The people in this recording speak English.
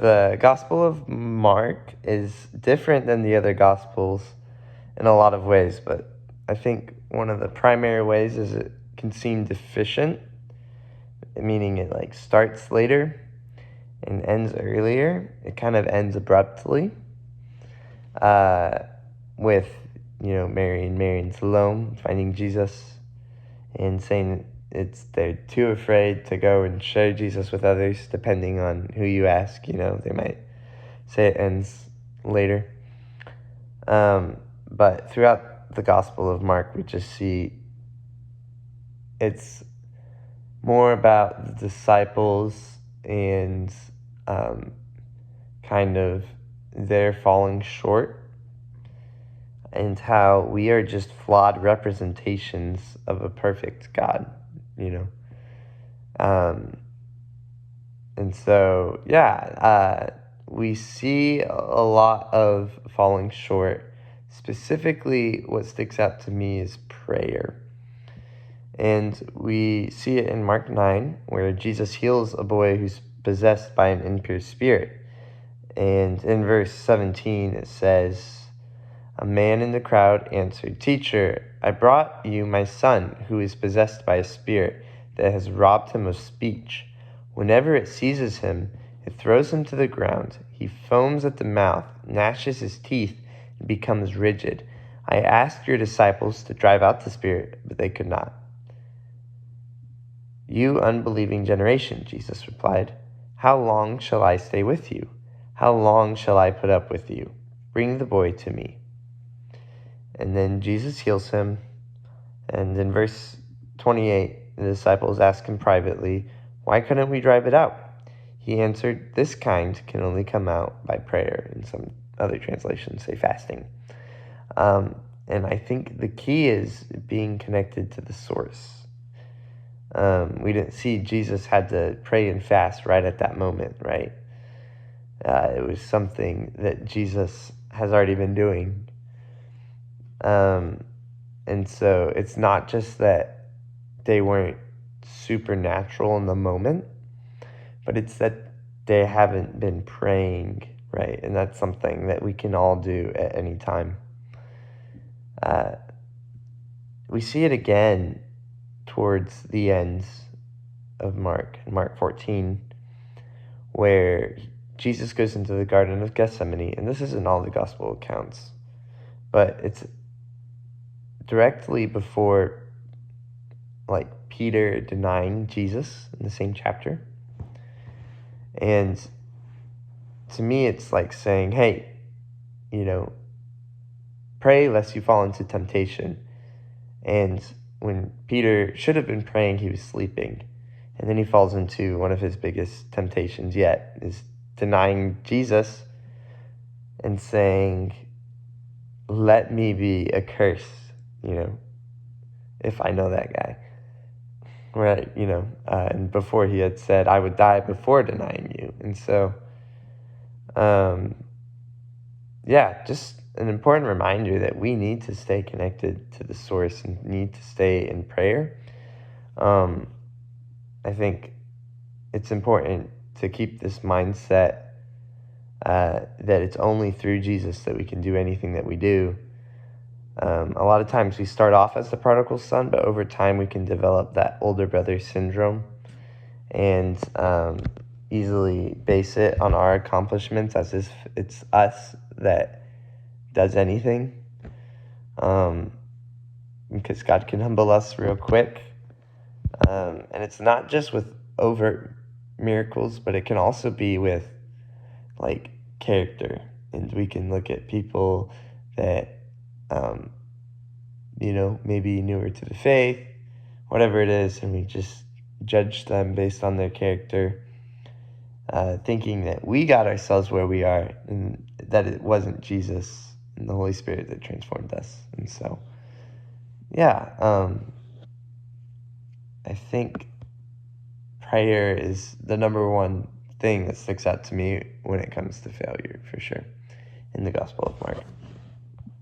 The Gospel of Mark is different than the other Gospels in a lot of ways, but I think one of the primary ways is it can seem deficient, meaning it starts later and ends earlier. It kind of ends abruptly with Mary and Salome finding Jesus and saying they're too afraid to go and share Jesus with others, depending on who you ask. They might say it ends later. But throughout the Gospel of Mark, we just see it's more about the disciples and kind of their falling short, and how we are just flawed representations of a perfect God, and so, we see a lot of falling short. Specifically, what sticks out to me is prayer. And we see it in Mark 9, where Jesus heals a boy who's possessed by an impure spirit. And in verse 17, it says, "A man in the crowd answered, 'Teacher, I brought you my son, who is possessed by a spirit that has robbed him of speech. Whenever it seizes him, it throws him to the ground. He foams at the mouth, gnashes his teeth, and becomes rigid. I asked your disciples to drive out the spirit, but they could not.' 'You unbelieving generation,' Jesus replied, 'how long shall I stay with you? How long shall I put up with you? Bring the boy to me.' And then Jesus heals him. And in verse 28, the disciples ask him privately, 'Why couldn't we drive it out?' He answered, 'This kind can only come out by prayer.'" And some other translations say fasting. And I think the key is being connected to the source. We didn't see Jesus had to pray and fast right at that moment, right? It was something that Jesus has already been doing. And so it's not just that they weren't supernatural in the moment, but it's that they haven't been praying, right? And that's something that we can all do at any time. We see it again towards the end of Mark 14, where Jesus goes into the Garden of Gethsemane, and this isn't all the gospel accounts, but it's directly before Peter denying Jesus in the same chapter. And to me, it's like saying, hey, pray lest you fall into temptation. And when Peter should have been praying, he was sleeping. And then he falls into one of his biggest temptations yet, is denying Jesus and saying, "Let me be accursed, if I know that guy." Right, and before he had said, "I would die before denying you." And so, just an important reminder that we need to stay connected to the source and need to stay in prayer. I think it's important to keep this mindset that it's only through Jesus that we can do anything that we do. A lot of times we start off as the prodigal son, but over time we can develop that older brother syndrome and easily base it on our accomplishments as if it's us that does anything. Because God can humble us real quick. And it's not just with overt miracles, but it can also be with character. And we can look at people that maybe newer to the faith, whatever it is, and we just judge them based on their character, thinking that we got ourselves where we are and that it wasn't Jesus and the Holy Spirit that transformed us. And so, I think prayer is the number one thing that sticks out to me when it comes to failure, for sure, in the Gospel of Mark.